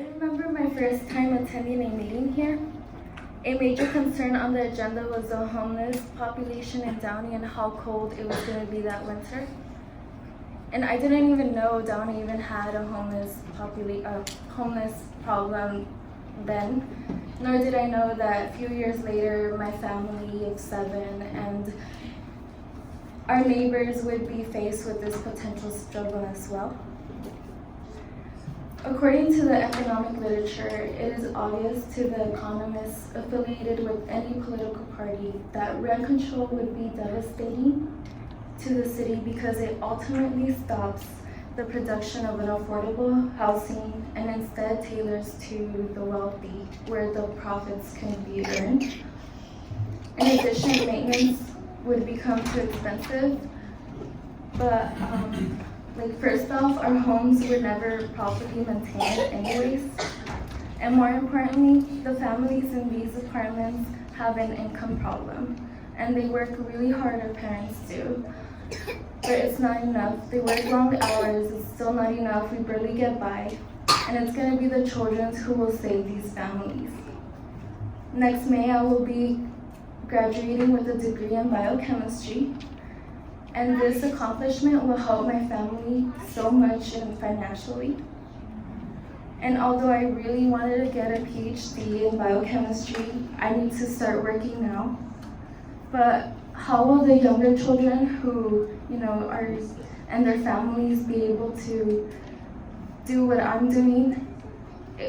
I remember my first time attending a meeting here. A major concern on the agenda was the homeless population in Downey and how cold it was going to be that winter. And I didn't even know Downey even had a homeless problem then, nor did I know that a few years later my family of 7 and our neighbors would be faced with this potential struggle as well. According to the economic literature, it is obvious to the economists affiliated with any political party that rent control would be devastating to the city because it ultimately stops the production of an affordable housing and instead tailors to the wealthy where the profits can be earned. In addition, maintenance would become too expensive, but first off, our homes were never properly maintained anyways. And more importantly, the families in these apartments have an income problem. And they work really hard, our parents do. But it's not enough. They work long hours, it's still not enough, we barely get by. And it's gonna be the children who will save these families. Next May, I will be graduating with a degree in biochemistry. And this accomplishment will help my family so much financially. And although I really wanted to get a PhD in biochemistry, I need to start working now. But how will the younger children who, are and their families be able to do what I'm doing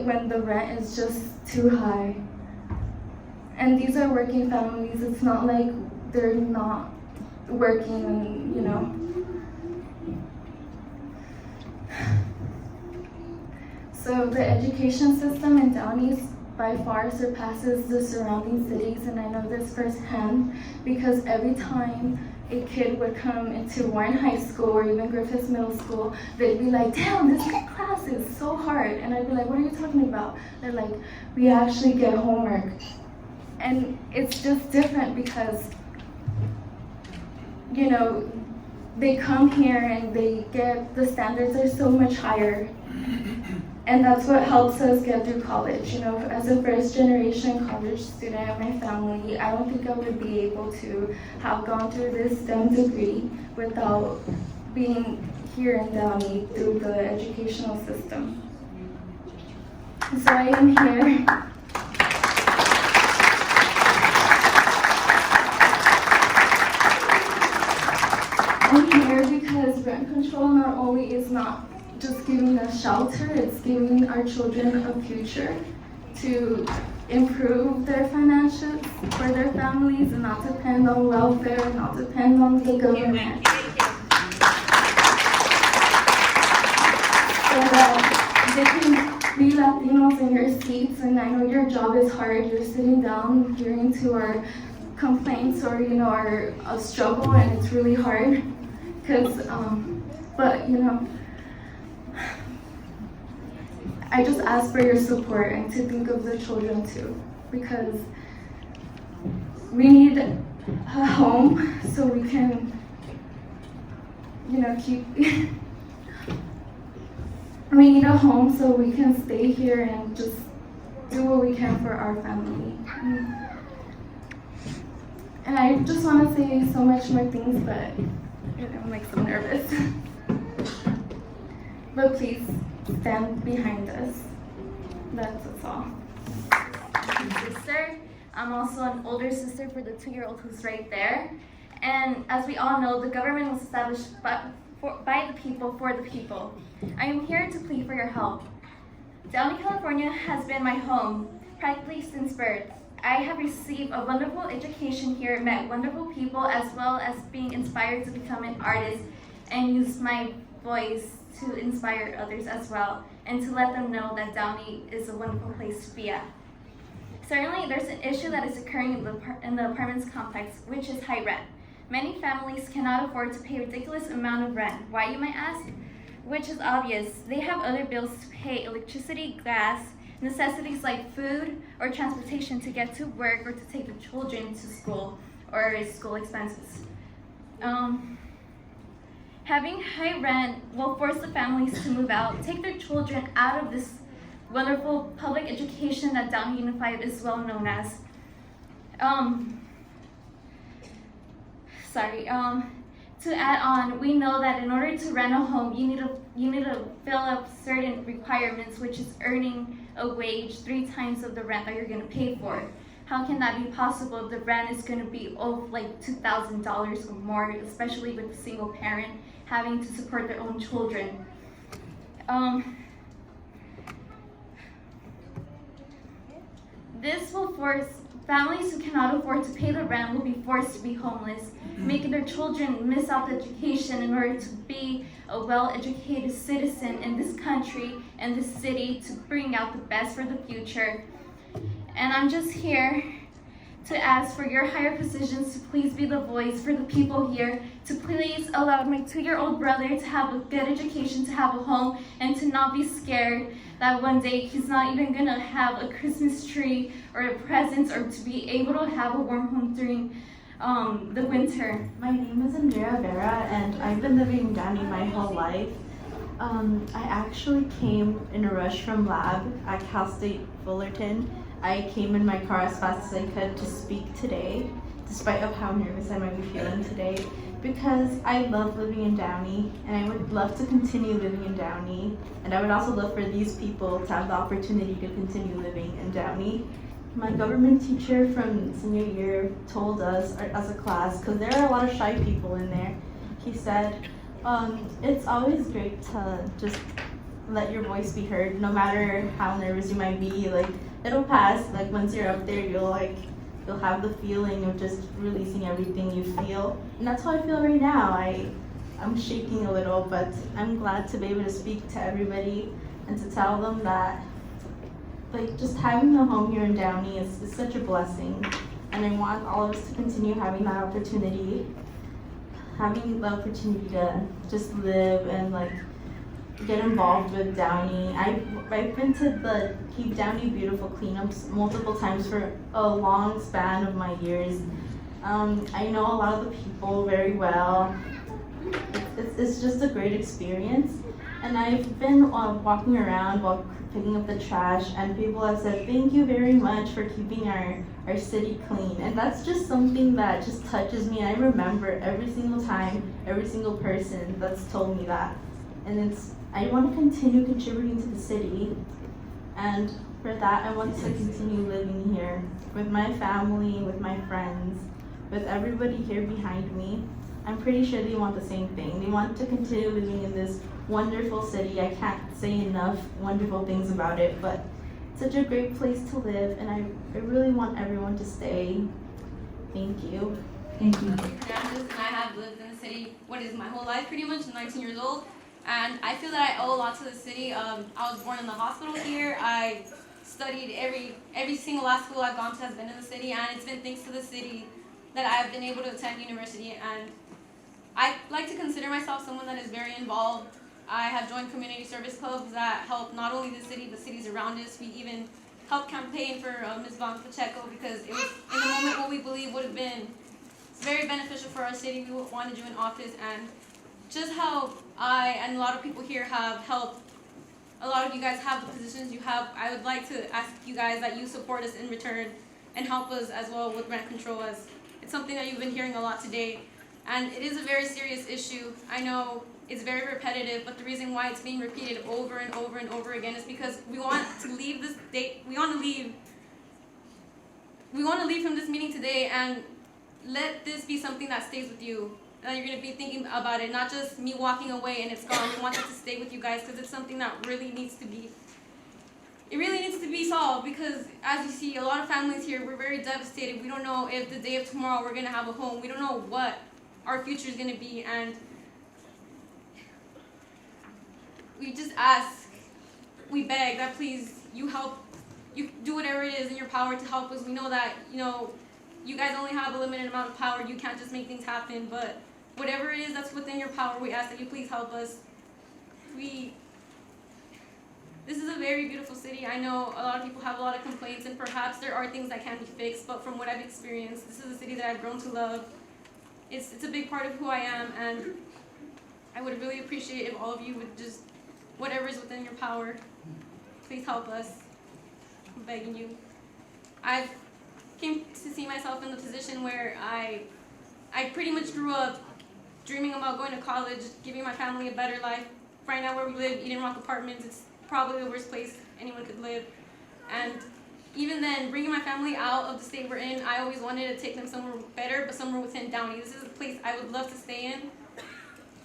when the rent is just too high? And these are working families. It's not like they're not working, So the education system in Downey by far surpasses the surrounding cities, and I know this firsthand because every time a kid would come into Warren High School or even Griffiths Middle School, they'd be like, damn, this class is so hard. And I'd be like, what are you talking about? They're like, we actually get homework. And it's just different because they come here and the standards are so much higher. And that's what helps us get through college. As a first generation college student in my family, I don't think I would be able to have gone through this STEM degree without being here in Downey through the educational system. So I am here. I'm here because rent control not only is not just giving us shelter, it's giving our children a future to improve their finances for their families and not depend on welfare, and not depend on the government. So that they can be Latinos in your seats, and I know your job is hard. You're sitting down hearing to our complaints or our struggle, and it's really hard. But I just ask for your support and to think of the children too, because we need a home so we can, keep. We need a home so we can stay here and just do what we can for our family. And I just want to say so much more things, but I'm so nervous. But please stand behind us. That's all. Sister. I'm also an older sister for the 2-year-old who's right there. And as we all know, the government was established by the people, for the people. I am here to plead for your help. Downey, California has been my home practically since birth. I have received a wonderful education here, met wonderful people, as well as being inspired to become an artist and use my voice to inspire others as well, and to let them know that Downey is a wonderful place to be at. Certainly, there's an issue that is occurring in the apartments complex, which is high rent. Many families cannot afford to pay a ridiculous amount of rent. Why, you might ask? Which is obvious. They have other bills to pay: electricity, gas, necessities like food or transportation to get to work or to take the children to school, or school expenses. Having high rent will force the families to move out, take their children out of this wonderful public education that Downey Unified is well known as. To add on, we know that in order to rent a home, you need to fill up certain requirements, which is earning a wage 3 times of the rent that you're going to pay for. How can that be possible if the rent is going to be like $2,000 or more, especially with a single parent having to support their own children? This will force families who cannot afford to pay the rent will be forced to be homeless, making their children miss out the education in order to be a well-educated citizen in this country and this city to bring out the best for the future. And I'm just here to ask for your higher positions to please be the voice for the people here, to please allow my 2-year-old brother to have a good education, to have a home, and to not be scared that one day he's not even gonna have a Christmas tree or a present, or to be able to have a warm home during the winter. My name is Andrea Vera, and I've been living in Downey my whole life. I actually came in a rush from lab at Cal State Fullerton. I came in my car as fast as I could to speak today, despite of how nervous I might be feeling today, because I love living in Downey, and I would love to continue living in Downey, and I would also love for these people to have the opportunity to continue living in Downey. My government teacher from senior year told us as a class, because there are a lot of shy people in there, he said, it's always great to just let your voice be heard, no matter how nervous you might be. Like, it'll pass. Like, once you're up there, you'll have the feeling of just releasing everything you feel. And that's how I feel right now. I'm shaking a little, but I'm glad to be able to speak to everybody and to tell them that, like, just having a home here in Downey is such a blessing. And I want all of us to continue having that opportunity, having the opportunity to just live and, like, get involved with Downey. I've been to the Keep Downey Beautiful cleanups multiple times for a long span of my years. I know a lot of the people very well. It's just a great experience. And I've been walking around while picking up the trash, and people have said, thank you very much for keeping our city clean. And that's just something that just touches me. I remember every single time, every single person that's told me that. And I want to continue contributing to the city, and for that I want to continue living here with my family, with my friends, with everybody here behind me. I'm pretty sure they want the same thing. They want to continue living in this wonderful city. I can't say enough wonderful things about it, but it's such a great place to live, and I really want everyone to stay. Thank you. Thank you. And I have lived in the city my whole life, pretty much, 19 years old. And I feel that I owe a lot to the city. I was born in the hospital here. I studied every single last school I've gone to has been in the city, and it's been thanks to the city that I've been able to attend university. And I like to consider myself someone that is very involved. I have joined community service clubs that help not only the city, but cities around us. We even helped campaign for Ms. Von Pacheco, because it was in the moment what we believe would have been very beneficial for our city. We wanted you in office, and just how I and a lot of people here have helped. A lot of you guys have the positions you have. I would like to ask you guys that you support us in return and help us as well with rent control, as it's something that you've been hearing a lot today. And it is a very serious issue. I know it's very repetitive, but the reason why it's being repeated over and over and over again is because we want to leave this date. We want to leave from this meeting today, and let this be something that stays with you. And you're going to be thinking about it, not just me walking away and it's gone. We want it to stay with you guys, because it's something that really needs to be solved, because as you see, a lot of families here, we're very devastated. We don't know if the day of tomorrow we're going to have a home. We don't know what our future is going to be, and we just ask, we beg that please you help, you do whatever it is in your power to help us. We know that, you guys only have a limited amount of power. You can't just make things happen, but whatever it is that's within your power, we ask that you please help us. This is a very beautiful city. I know a lot of people have a lot of complaints, and perhaps there are things that can be fixed, but from what I've experienced, this is a city that I've grown to love. It's a big part of who I am, and I would really appreciate if all of you would just, whatever is within your power, please help us. I'm begging you. I've came to see myself in the position where I pretty much grew up dreaming about going to college, giving my family a better life. Right now where we live, Eden Roc apartments, it's probably the worst place anyone could live. And even then, bringing my family out of the state we're in, I always wanted to take them somewhere better, but somewhere within Downey. This is a place I would love to stay in.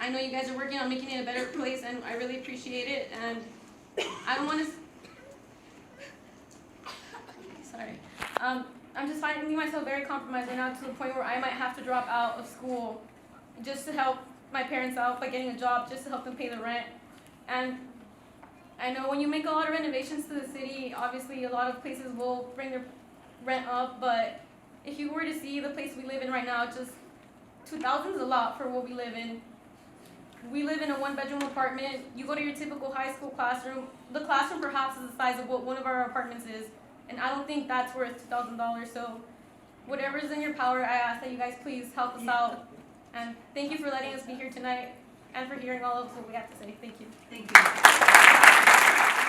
I know you guys are working on making it a better place, and I really appreciate it. And I don't want to... Sorry. I'm just finding myself very compromised right now to the point where I might have to drop out of school just to help my parents out by getting a job, just to help them pay the rent. And I know when you make a lot of renovations to the city, obviously a lot of places will bring their rent up, but if you were to see the place we live in right now, just $2,000 is a lot for what we live in. We live in a one-bedroom apartment. You go to your typical high school classroom. The classroom perhaps is the size of what one of our apartments is, and I don't think that's worth $2,000. So whatever is in your power, I ask that you guys please help us out. And thank you for letting us be here tonight and for hearing all of what we have to say. Thank you. Thank you.